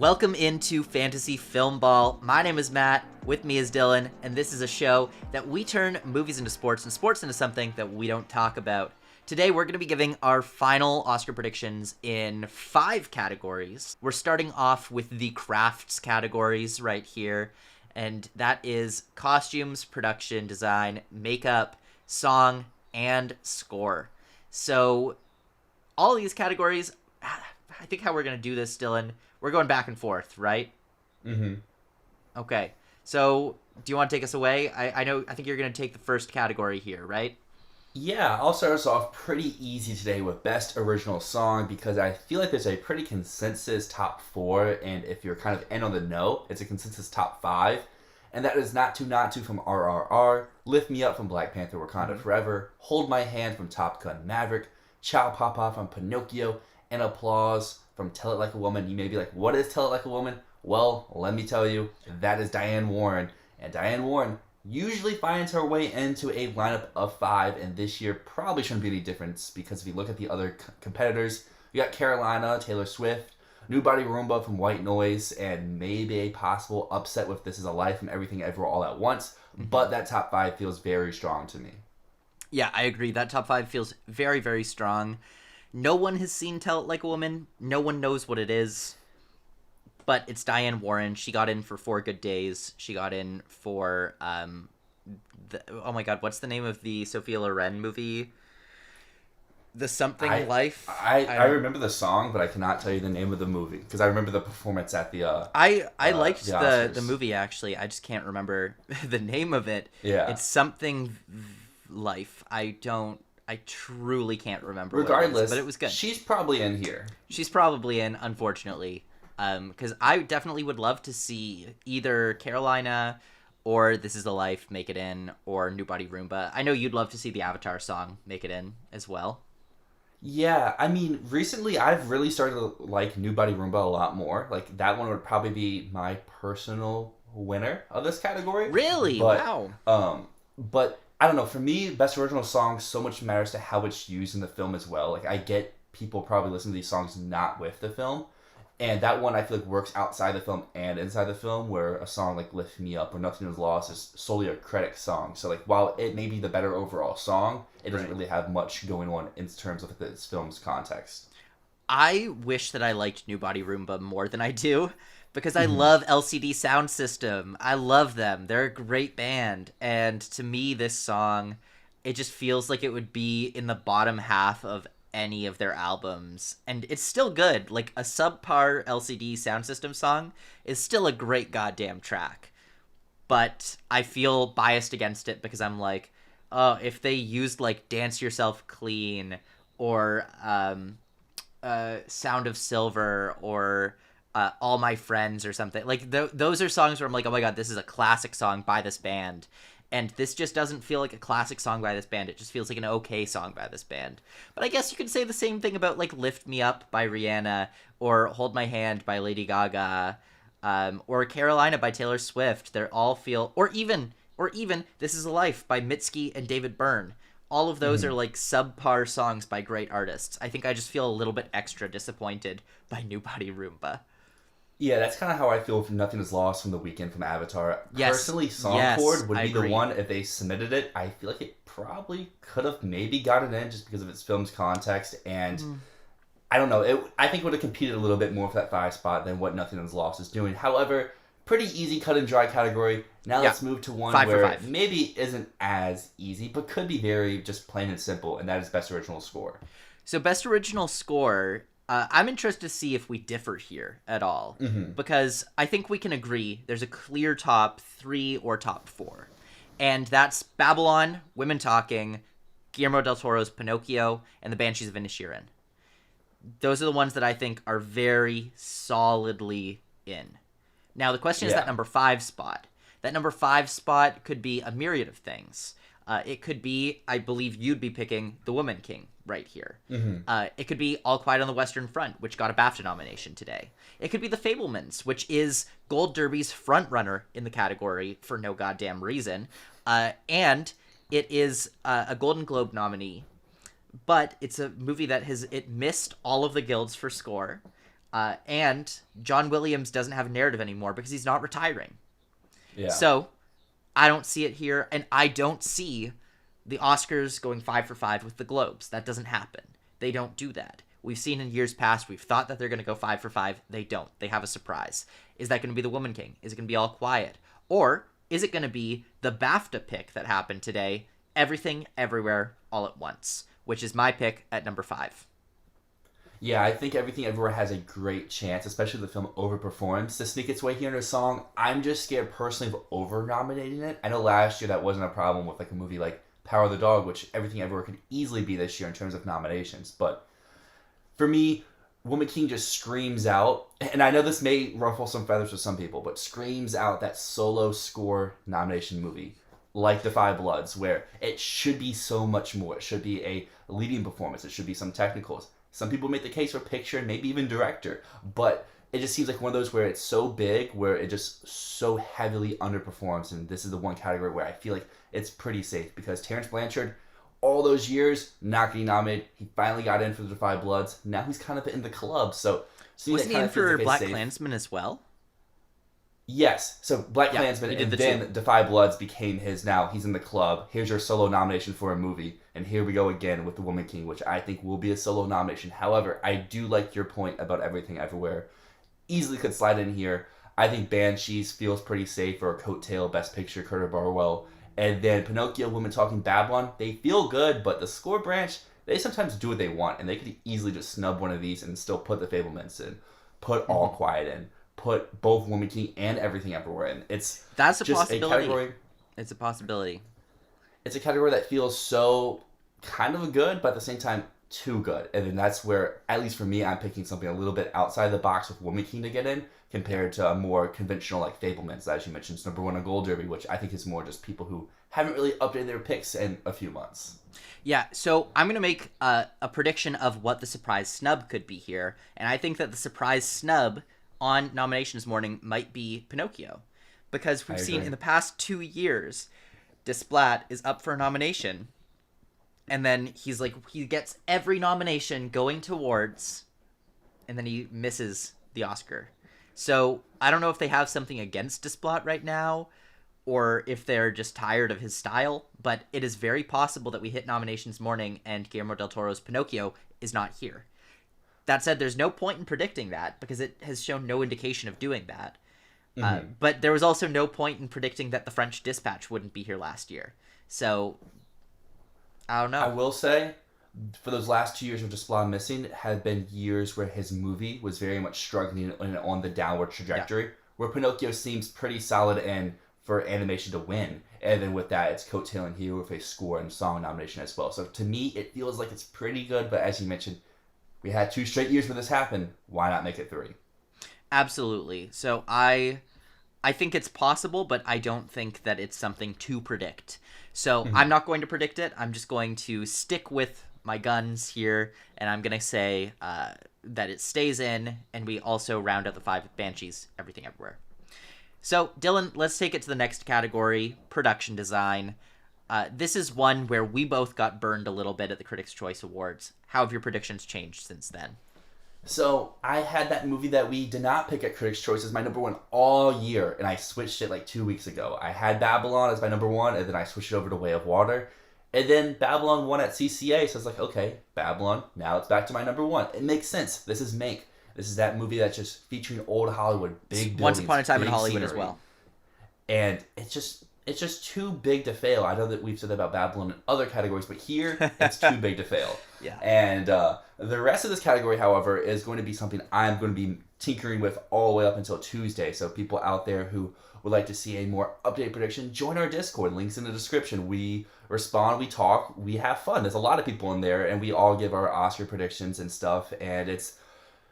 Welcome into Fantasy Filmball. My name is Matt, with me is Dylan, and this is a show that we turn movies into sports and sports into something that we don't talk about. Today we're going to be giving our final Oscar predictions in 5 categories. We're starting off with the crafts categories right here, and that is costumes, production, design, makeup, song, and score. So all of these categories, I think how we're going to do this, Dylan, we're going back and forth, right? Mm-hmm. Okay. So, do you want to take us away? I think you're going to take the first category here, right? Yeah, I'll start us off pretty easy today with Best Original Song because I feel like there's a pretty consensus top 4, and if you're kind of in on the know, it's a consensus top 5. And that is Not To from RRR, Lift Me Up from Black Panther Wakanda Forever, Hold My Hand from Top Gun Maverick, Ciao Papa from Pinocchio, and Applause from Tell It Like a Woman. You may be like, what is Tell It Like a Woman? Well, let me tell you, that is Diane Warren. And Diane Warren usually finds her way into a lineup of 5, and this year probably shouldn't be any difference because if you look at the other competitors, you got Carolina, Taylor Swift, New Body Roomba from White Noise, and maybe a possible upset with This Is a Life from Everything Everywhere All at Once. But that top 5 feels very strong to me. Yeah, I agree. That top 5 feels very, very strong. No one has seen Tell It Like a Woman. No one knows what it is. But it's Diane Warren. She got in for 4 Good Days. She got in for, oh my god, what's the name of the Sophia Loren movie? The Something Life? I remember the song, but I cannot tell you the name of the movie. Because I remember the performance at the I liked the Oscars. movie, actually. I just can't remember the name of it. Yeah. It's Something Life. I truly can't remember Regardless, what it is, but it was good. She's probably in here. She's probably in, unfortunately. Because I definitely would love to see either Carolina or This Is a Life make it in, or New Body Roomba. I know you'd love to see the Avatar song make it in as well. Yeah, I mean, recently I've really started to like New Body Roomba a lot more. Like, that one would probably be my personal winner of this category. Really? But, Wow. But I don't know. For me, Best Original Song so much matters to how it's used in the film as well. Like, I get people probably listen to these songs not with the film. And that one I feel like works outside the film and inside the film, where a song like Lift Me Up or Nothing Is Lost is solely a critic song. So like while it may be the better overall song, it doesn't really have much going on in terms of this film's context. I wish that I liked New Body Roomba more than I do, because I love LCD Sound System. I love them. They're a great band. And to me, this song, it just feels like it would be in the bottom half of any of their albums, and it's still good. Like, a subpar LCD Sound System song is still a great goddamn track, but I feel biased against it because I'm like, oh, if they used like Dance Yourself Clean or Sound of Silver or All My Friends or something, like those are songs where I'm like, oh my god, this is a classic song by this band. And this just doesn't feel like a classic song by this band. It just feels like an okay song by this band. But I guess you could say the same thing about, like, Lift Me Up by Rihanna, or Hold My Hand by Lady Gaga, or Carolina by Taylor Swift. They all feel... Or even This Is a Life by Mitski and David Byrne. All of those are, like, subpar songs by great artists. I think I just feel a little bit extra disappointed by New Body Roomba. Yeah, that's kind of how I feel with Nothing Is Lost from The Weeknd from Avatar. Yes. Personally, Songcord would I be agree. the one if they submitted it. I feel like it probably could have maybe gotten in just because of its film's context. And I don't know. I think it would have competed a little bit more for that 5 spot than what Nothing Is Lost is doing. However, pretty easy cut and dry category. Now let's move to one 5 for where 5. maybe isn't as easy, but could be very just plain and simple, and that is Best Original Score. So Best Original Score... I'm interested to see if we differ here at all, because I think we can agree there's a clear top 3 or top 4, and that's Babylon, Women Talking, Guillermo del Toro's Pinocchio, and The Banshees of Inisherin. Those are the ones that I think are very solidly in. Now, the question is that number 5 spot. That number 5 spot could be a myriad of things. It could be, I believe you'd be picking The Woman King right here. It could be All Quiet on the Western Front, which got a BAFTA nomination today. It could be The Fabelmans, which is Gold Derby's frontrunner in the category for no goddamn reason. And it is a Golden Globe nominee, but it's a movie that it missed all of the guilds for score. And John Williams doesn't have a narrative anymore because he's not retiring. Yeah. So I don't see it here, and I don't see the Oscars going 5 for 5 with the Globes. That doesn't happen. They don't do that. We've seen in years past, we've thought that they're going to go 5 for 5. They don't. They have a surprise. Is that going to be The Woman King? Is it going to be All Quiet? Or is it going to be the BAFTA pick that happened today, Everything, Everywhere, All at Once, which is my pick at number 5. Yeah, I think Everything Everywhere has a great chance, especially if the film overperforms, to sneak its way here in a song. I'm just scared personally of over-nominating it. I know last year that wasn't a problem with like a movie like Power of the Dog, which Everything Everywhere could easily be this year in terms of nominations. But for me, Woman King just screams out, and I know this may ruffle some feathers with some people, but screams out that solo score nomination movie, like The Five Bloods, where it should be so much more. It should be a leading performance. It should be some technicals. Some people make the case for picture and maybe even director, but it just seems like one of those where it's so big, where it just so heavily underperforms, and this is the one category where I feel like it's pretty safe, because Terrence Blanchard, all those years, not getting nominated, he finally got in for The Five Bloods. Now he's kind of in the club, so... Wasn't he in for Black Klansman as well? Yes, so Black Klansman, and then The Five Bloods became his. Now he's in the club. Here's your solo nomination for a movie, and here we go again with The Woman King, which I think will be a solo nomination. However, I do like your point about Everything Everywhere. Easily could slide in here. I think Banshees feels pretty safe for a coattail Best Picture, Carter Barwell. And then Pinocchio, Women Talking Babylon, they feel good, but the score branch, they sometimes do what they want, and they could easily just snub one of these and still put The Fabelmans in, put All Quiet in, put both Woman King and Everything Everywhere in. That's a possibility. It's a possibility. It's a category that feels so kind of good, but at the same time too good. And then that's where, at least for me, I'm picking something a little bit outside the box with Woman King to get in, compared to a more conventional like Fabelmans, as you mentioned, it's number 1 on Gold Derby, which I think is more just people who haven't really updated their picks in a few months. Yeah, so I'm going to make a prediction of what the surprise snub could be here, and I think that the surprise snub on nominations morning might be Pinocchio, because we've seen in the past 2 years, Desplat is up for a nomination, and then he gets every nomination going towards, and then he misses the Oscar. So I don't know if they have something against Desplat right now, or if they're just tired of his style, but it is very possible that we hit nominations morning and Guillermo del Toro's Pinocchio is not here. That said, there's no point in predicting that, because it has shown no indication of doing that. But there was also no point in predicting that The French Dispatch wouldn't be here last year. So, I don't know. I will say, for those last 2 years of Desplat missing, had been years where his movie was very much struggling and on the downward trajectory, where Pinocchio seems pretty solid and for animation to win. And then with that, it's coattailing here with a score and song nomination as well. So to me, it feels like it's pretty good, but as you mentioned, we had 2 straight years where this happened. Why not make it 3? Absolutely. So I think it's possible, but I don't think that it's something to predict. So I'm not going to predict it. I'm just going to stick with my guns here, and I'm going to say that it stays in, and we also round out the 5 Banshees, Everything Everywhere. So, Dylan, let's take it to the next category, production design. This is one where we both got burned a little bit at the Critics' Choice Awards. How have your predictions changed since then? So, I had that movie that we did not pick at Critics' Choice as my number 1 all year, and I switched it like 2 weeks ago. I had Babylon as my number 1, and then I switched it over to Way of Water. And then Babylon won at CCA, so I was like, okay, Babylon, now it's back to my number 1. It makes sense. This is Mank. This is that movie that's just featuring old Hollywood, big buildings, Once Upon a Time in Hollywood scenery. as well. And it's just too big to fail. I know that we've said that about Babylon in other categories, but here, it's too big to fail. Yeah. And the rest of this category, however, is going to be something I'm going to be tinkering with all the way up until Tuesday. So people out there who would like to see a more updated prediction, join our Discord. Links in the description. We respond, we talk, we have fun. There's a lot of people in there, and we all give our Oscar predictions and stuff, and it's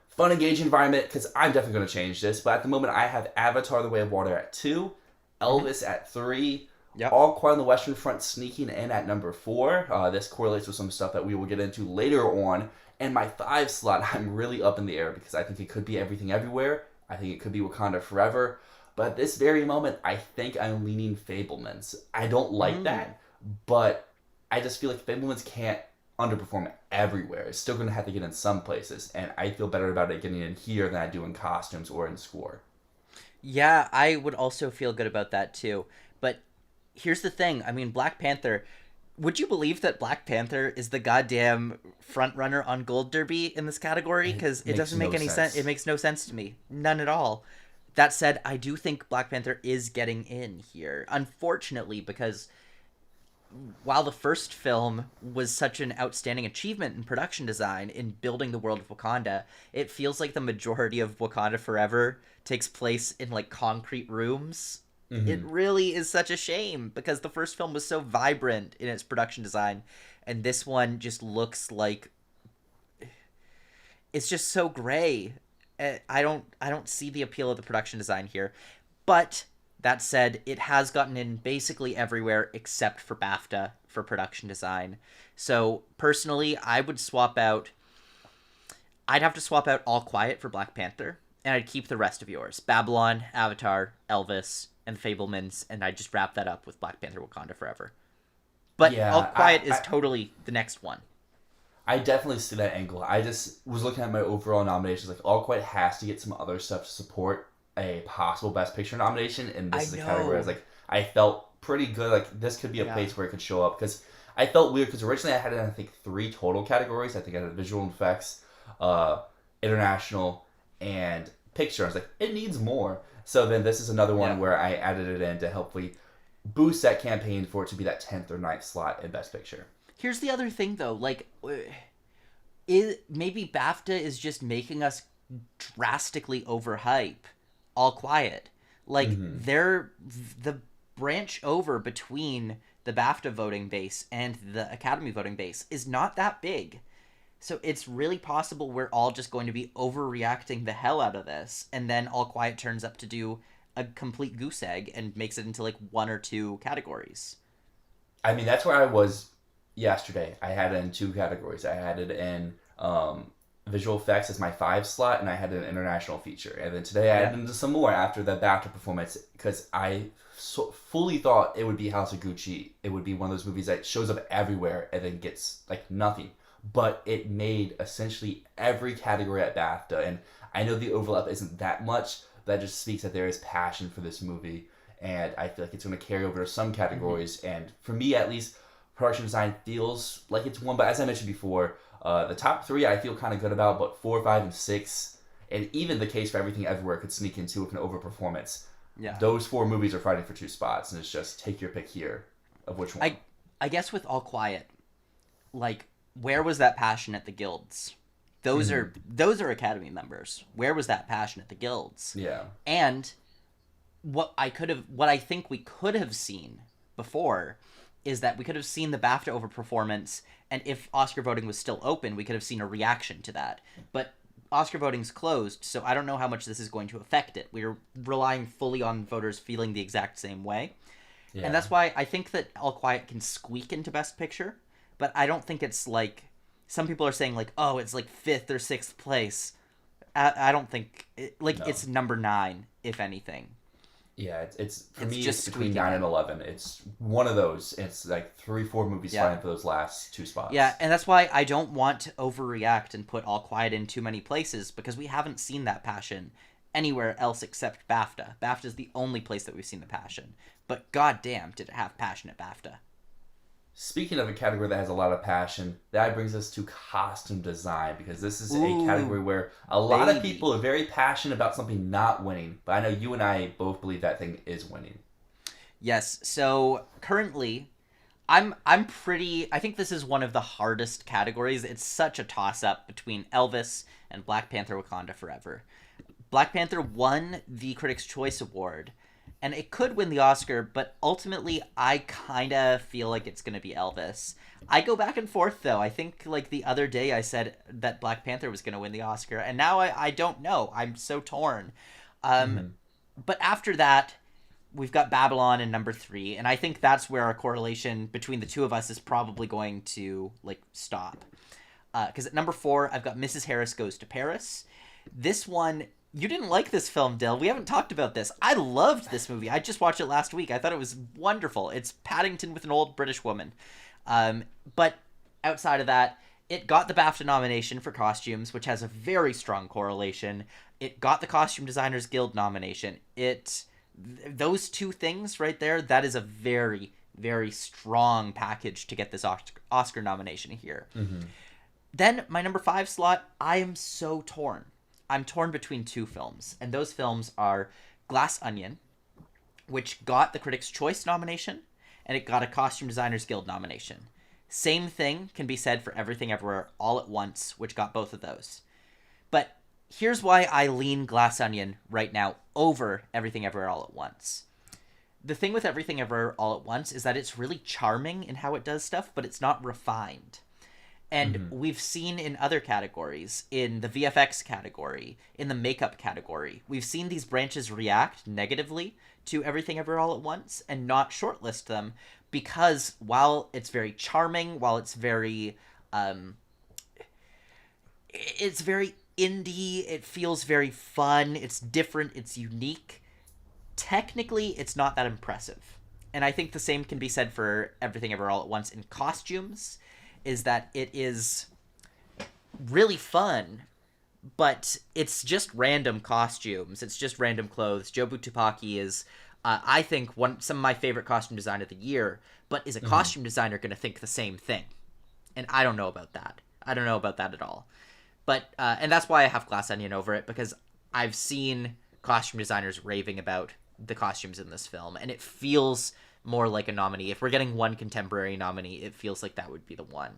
fun, engaging environment, because I'm definitely going to change this. But at the moment, I have Avatar: The Way of Water at 2, Elvis at 3, All Quiet on the Western Front sneaking in at number 4. This correlates with some stuff that we will get into later on. And my 5 slot, I'm really up in the air, because I think it could be Everything Everywhere. I think it could be Wakanda Forever. But at this very moment, I think I'm leaning Fabelmans. I don't like that, but I just feel like Fabelmans can't underperform everywhere. It's still going to have to get in some places, and I feel better about it getting in here than I do in costumes or in score. Yeah, I would also feel good about that too. But here's the thing. I mean, Black Panther. Would you believe that Black Panther is the goddamn front runner on Gold Derby in this category? Because it doesn't make any sense. It makes no sense to me. None at all. That said, I do think Black Panther is getting in here. Unfortunately, because while the first film was such an outstanding achievement in production design in building the world of Wakanda, it feels like the majority of Wakanda Forever takes place in like concrete rooms. Mm-hmm. It really is such a shame because the first film was so vibrant in its production design, and this one just looks like it's just so gray. I don't see the appeal of the production design here. But that said, it has gotten in basically everywhere except for BAFTA for production design. So personally, I'd have to swap out All Quiet for Black Panther, and I'd keep the rest of yours. Babylon, Avatar, Elvis, and The Fabelmans, and I'd just wrap that up with Black Panther Wakanda Forever. But yeah, All Quiet is totally the next one. I definitely see that angle. I just was looking at my overall nominations. Like, All Quiet has to get some other stuff to support a possible Best Picture nomination, and this is a category where I was like, I felt pretty good. Like, this could be a place where it could show up, because I felt weird, because originally I had it in, I think, 3 total categories. I think I had visual effects, international, and picture. I was like, it needs more. So then this is another one where I added it in to hopefully boost that campaign for it to be that 10th or 9th slot in Best Picture. Here's the other thing, though. Like, maybe BAFTA is just making us drastically overhype All Quiet. Like, the branch over between the BAFTA voting base and the Academy voting base is not that big. So it's really possible we're all just going to be overreacting the hell out of this, and then All Quiet turns up to do a complete goose egg and makes it into, like, 1 or 2 categories. I mean, that's where I was yesterday. I had it in 2 categories. I had it in visual effects as my 5 slot, and I had an international feature. And then today I added into some more after the BAFTA performance, because I fully thought it would be House of Gucci. It would be one of those movies that shows up everywhere and then gets, like, nothing. But it made essentially every category at BAFTA, and I know the overlap isn't that much, but that just speaks that there is passion for this movie, and I feel like it's going to carry over to some categories, and for me at least, production design feels like it's one, but as I mentioned before, the top 3 I feel kind of good about, but 4, 5, and 6, and even The Case for Everything Everywhere could sneak into with an overperformance. Yeah. Those 4 movies are fighting for 2 spots, and it's just take your pick here of which one. I guess with All Quiet, like, where was that passion at the guilds? Those are Academy members. Where was that passion at the guilds? Yeah. And what I think we could have seen before is that we could have seen the BAFTA overperformance, and if Oscar voting was still open, we could have seen a reaction to that. But Oscar voting's closed, so I don't know how much this is going to affect it. We're relying fully on voters feeling the exact same way. Yeah. And that's why I think that All Quiet can squeak into Best Picture, but I don't think it's like, some people are saying like, oh, it's like 5th or 6th place. I don't think, it's number 9, if anything. Yeah, it's for me, just it's between 9 and 11. It's one of those. It's like 3, 4 movies fighting for those last 2 spots. Yeah, and that's why I don't want to overreact and put All Quiet in too many places, because we haven't seen that passion anywhere else except BAFTA. BAFTA is the only place that we've seen the passion. But goddamn, did it have passion at BAFTA. Speaking of a category that has a lot of passion, that brings us to costume design, because this is a category where a lot of people are very passionate about something not winning, but I know you and I both believe that thing is winning. Yes, so currently, I think this is one of the hardest categories. It's such a toss-up between Elvis and Black Panther Wakanda Forever. Black Panther won the Critics' Choice Award, and it could win the Oscar, but ultimately, I kind of feel like it's going to be Elvis. I go back and forth, though. I think, like, the other day I said that Black Panther was going to win the Oscar, and now I don't know. I'm so torn. But after that, we've got Babylon in number 3, and I think that's where our correlation between the two of us is probably going to, like, stop. Because at number 4, I've got Mrs. Harris Goes to Paris. This one... You didn't like this film, Dyl. We haven't talked about this. I loved this movie. I just watched it last week. I thought it was wonderful. It's Paddington with an old British woman. But outside of that, it got the BAFTA nomination for costumes, which has a very strong correlation. It got the Costume Designers Guild nomination. Those two things right there, that is a very, very strong package to get this Oscar nomination here. Mm-hmm. Then my number 5 slot, I am so torn. I'm torn between two films, and those films are Glass Onion, which got the Critics' Choice nomination, and it got a Costume Designers Guild nomination. Same thing can be said for Everything Everywhere All at Once, which got both of those. But here's why I lean Glass Onion right now over Everything Everywhere All at Once. The thing with Everything Everywhere All at Once is that it's really charming in how it does stuff, but it's not refined. And we've seen in other categories, in the VFX category, in the makeup category, we've seen these branches react negatively to Everything Everywhere All at Once and not shortlist them because while it's very charming, while it's very indie, it feels very fun, it's different, it's unique, technically it's not that impressive. And I think the same can be said for Everything Everywhere All at Once in costumes, is that it is really fun, but it's just random costumes. It's just random clothes. Jobu Tupaki is, I think, some of my favorite costume design of the year, but is a costume designer going to think the same thing? And I don't know about that. I don't know about that at all. But, and that's why I have Glass Onion over it, because I've seen costume designers raving about the costumes in this film, and it feels more like a nominee. If we're getting one contemporary nominee, it feels like that would be the one.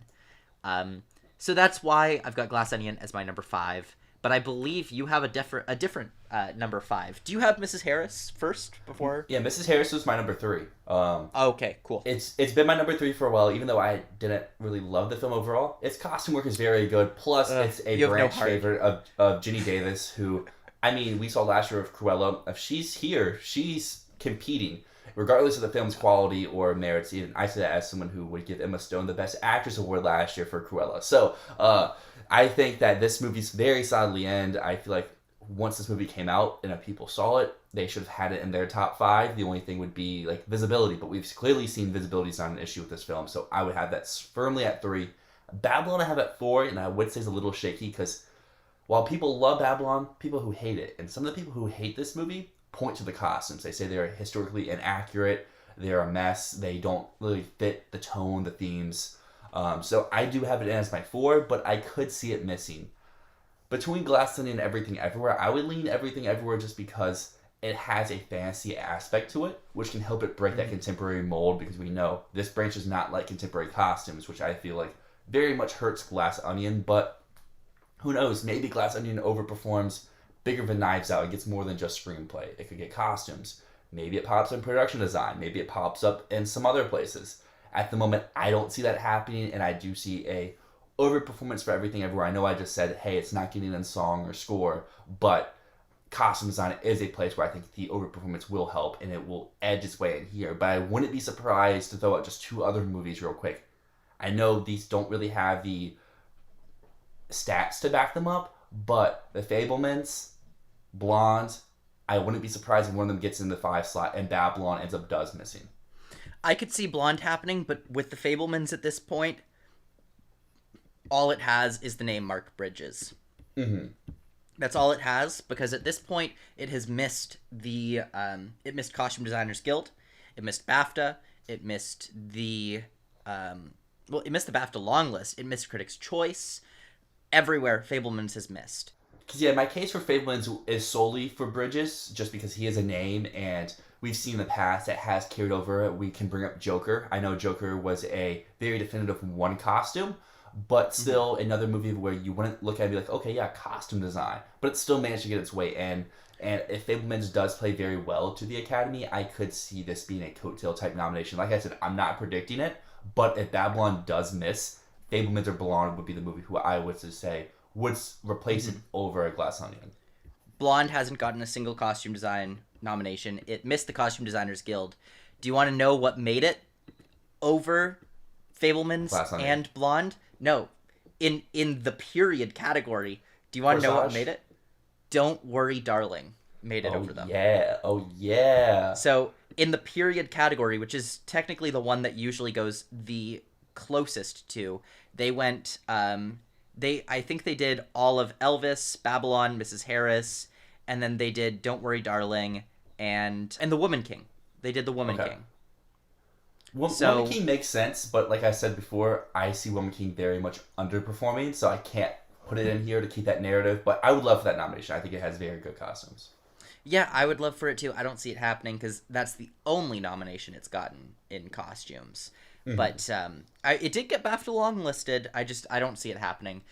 So that's why I've got Glass Onion as my number 5. But I believe you have a different number 5. Do you have Mrs. Harris first before? Yeah, Mrs. Harris was my number 3. Okay, cool. It's been my number 3 for a while, even though I didn't really love the film overall. Its costume work is very good. Plus, it's a branch favorite of Ginny Davis, who, I mean, we saw last year with Cruella. If she's here, she's competing. Regardless of the film's quality or merits, even I say that as someone who would give Emma Stone the Best Actress Award last year for Cruella. So, I think that this movie's very solidly end. I feel like once this movie came out and people saw it, they should have had it in their top 5. The only thing would be like visibility, but we've clearly seen visibility is not an issue with this film, so I would have that firmly at 3. Babylon I have at 4, and I would say is a little shaky because while people love Babylon, people who hate it, and some of the people who hate this movie point to the costumes. They say they're historically inaccurate, they're a mess, they don't really fit the tone, the themes. So I do have it in as my 4, but I could see it missing. Between Glass Onion and Everything Everywhere, I would lean Everything Everywhere just because it has a fantasy aspect to it, which can help it break that contemporary mold, because we know this branch is not like contemporary costumes, which I feel like very much hurts Glass Onion, but who knows, maybe Glass Onion overperforms bigger than Knives Out. It gets more than just screenplay. It could get costumes. Maybe it pops up in production design. Maybe it pops up in some other places. At the moment, I don't see that happening, and I do see a overperformance for Everything Everywhere. I know I just said, hey, it's not getting in song or score, but costume design is a place where I think the overperformance will help, and it will edge its way in here. But I wouldn't be surprised to throw out just 2 other movies real quick. I know these don't really have the stats to back them up, but The Fabelmans, Blonde, I wouldn't be surprised if one of them gets in the 5 slot and Babylon ends up missing. I could see Blonde happening, but with The Fabelmans at this point, all it has is the name Mark Bridges. Mm-hmm. That's all it has, because at this point, it has missed it missed Costume Designers Guild, it missed BAFTA, it missed it missed the BAFTA long list, it missed Critics' Choice. Everywhere, Fabelmans has missed. Because, yeah, my case for Fabelmans is solely for Bridges, just because he is a name, and we've seen in the past that has carried over. We can bring up Joker. I know Joker was a very definitive one costume, but still another movie where you wouldn't look at it and be like, okay, yeah, costume design, but it still managed to get its way in. And if Fabelmans does play very well to the Academy, I could see this being a coattail type nomination. Like I said, I'm not predicting it, but if Babylon does miss, Fabelmans or Blonde would be the movie who I would say would replace it over Glass Onion. Blonde hasn't gotten a single costume design nomination. It missed the Costume Designers Guild. Do you want to know what made it over Fabelmans and Blonde? No. In the period category, do you want to know what made it? Don't Worry, Darling made it over them. Yeah. Oh, yeah. So, in the period category, which is technically the one that usually goes the closest to. They went, I think they did all of Elvis, Babylon, Mrs. Harris, and then they did Don't Worry Darling and The Woman King. They did The Woman King. Woman King makes sense, but like I said before, I see Woman King very much underperforming, so I can't put it in here to keep that narrative, but I would love for that nomination. I think it has very good costumes. Yeah, I would love for it too. I don't see it happening because that's the only nomination it's gotten in costumes. Mm-hmm. But it did get BAFTA longlisted. I don't see it happening.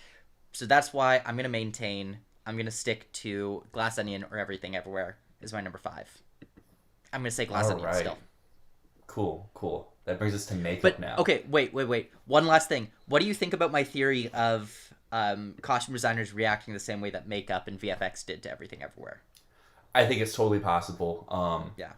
So that's why I'm going to stick to Glass Onion or Everything Everywhere is my number 5. I'm going to say Glass Onion still. Cool. That brings us to makeup now. Okay, wait. One last thing. What do you think about my theory of costume designers reacting the same way that makeup and VFX did to Everything Everywhere? I think it's totally possible. Yeah.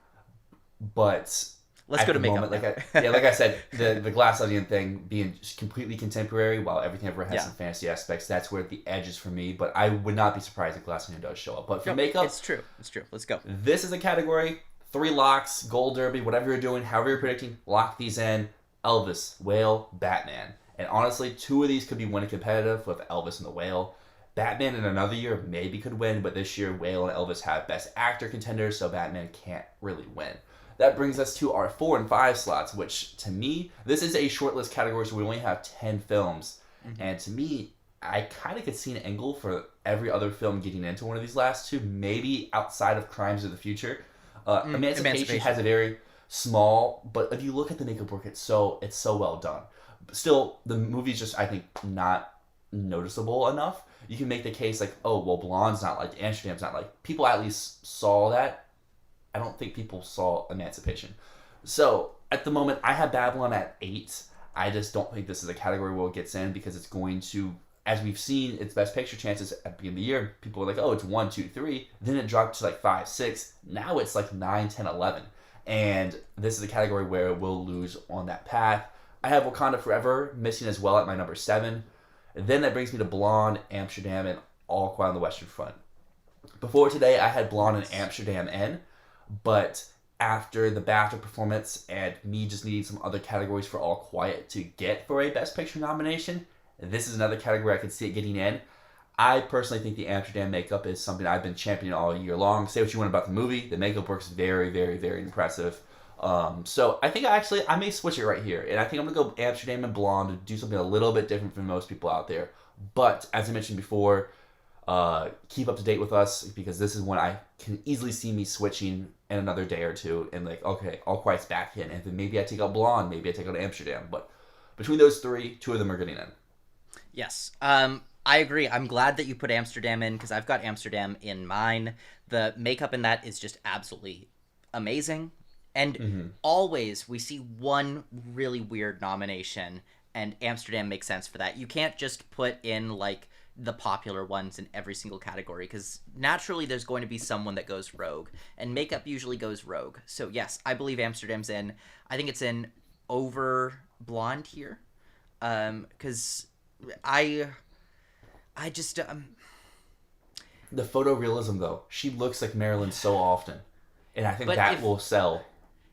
But let's go to makeup. Like I said, the Glass Onion thing being just completely contemporary, while Everything Everywhere has some fantasy aspects. That's where the edge is for me. But I would not be surprised if Glass Onion does show up. But for makeup, it's true. Let's go. This is a category. 3 locks, gold derby, whatever you're doing, however you're predicting, lock these in. Elvis, Whale, Batman. And honestly, 2 of these could be winning competitive with Elvis and the Whale. Batman in another year maybe could win, but this year Whale and Elvis have Best Actor contenders, so Batman can't really win. That brings us to our 4 and 5 slots, which to me, this is a shortlist category, so we only have 10 films. Mm-hmm. And to me, I kind of could see an angle for every other film getting into one of these last 2, maybe outside of Crimes of the Future. Emancipation has a very small, but if you look at the makeup work, it's so well done. Still, the movie's just, I think, not noticeable enough. You can make the case like, oh, well, Blonde's not like, Amsterdam's not like. People at least saw that. I don't think people saw Emancipation. So, at the moment, I have Babylon at 8. I just don't think this is a category where it gets in because it's going to, as we've seen, its Best Picture chances at the beginning of the year, people were like, oh, it's 1, 2, 3. Then it dropped to like 5, 6. Now it's like 9, 10, 11. And this is a category where it will lose on that path. I have Wakanda Forever missing as well at my number 7. And then that brings me to Blonde, Amsterdam, and All Quiet on the Western Front. Before today, I had Blonde and Amsterdam in, but after the BAFTA performance and me just needing some other categories for All Quiet to get for a Best Picture nomination, this is another category I could see it getting in. I personally think the Amsterdam makeup is something I've been championing all year long. Say what you want about the movie. The makeup works very, very, very impressive. So I think I may switch it right here. And I think I'm going to go Amsterdam and Blonde to do something a little bit different from most people out there. But as I mentioned before, keep up to date with us because this is one I can easily see me switching in another day or two. And like, okay, All Quiet's back in. And then maybe I take out Blonde. Maybe I take out Amsterdam. But between those 3, 2 of them are getting in. Yes. I agree. I'm glad that you put Amsterdam in because I've got Amsterdam in mine. The makeup in that is just absolutely amazing. And always we see one really weird nomination and Amsterdam makes sense for that. You can't just put in like the popular ones in every single category because naturally there's going to be someone that goes rogue and makeup usually goes rogue. So yes, I believe Amsterdam's in. I think it's in over Blonde here because I just the photorealism though, she looks like Marilyn so often, and I think that will sell.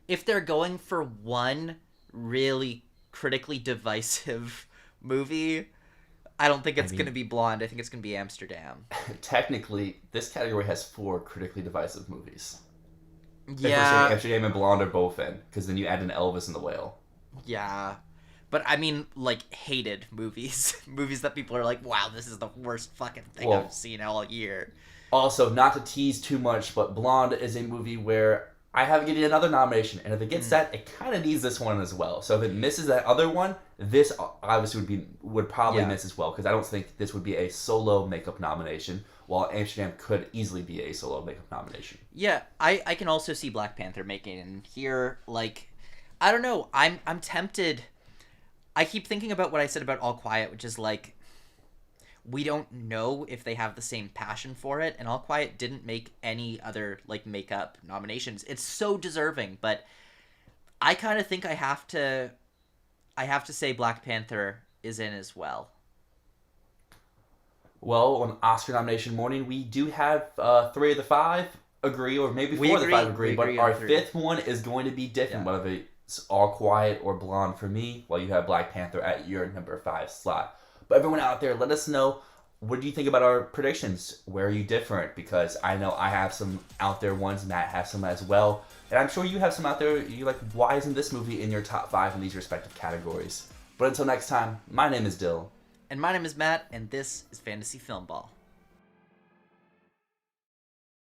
If they're going for one really critically divisive movie, I don't think it's going to be Blonde. I think it's going to be Amsterdam. Technically, this category has 4 critically divisive movies. Yeah, Amsterdam and Blonde are both in because then you add in Elvis and the Whale. Yeah. But I mean, like, hated movies. Movies that people are like, wow, this is the worst fucking thing I've seen all year. Also, not to tease too much, but Blonde is a movie where I have getting another nomination. And if it gets that, it kind of needs this one as well. So if it misses that other one, this obviously would probably miss as well. Because I don't think this would be a solo makeup nomination, while Amsterdam could easily be a solo makeup nomination. Yeah, I can also see Black Panther making it in here. Like, I don't know. I'm tempted. I keep thinking about what I said about All Quiet, which is like, we don't know if they have the same passion for it, and All Quiet didn't make any other like makeup nominations. It's so deserving, but I kind of think I have to say Black Panther is in as well. Well, on Oscar nomination morning, we do have 3 of the 5 agree, or maybe 4 of the 5 agree, but our 5th one is going to be different. But if It's All Quiet or Blonde for me, while you have Black Panther at your number 5 slot. But everyone out there, let us know, what do you think about our predictions? Where are you different? Because I know I have some out there ones, Matt has some as well. And I'm sure you have some out there, you're like, why isn't this movie in your top 5 in these respective categories? But until next time, my name is Dyl. And my name is Matt, and this is Fantasy Filmball.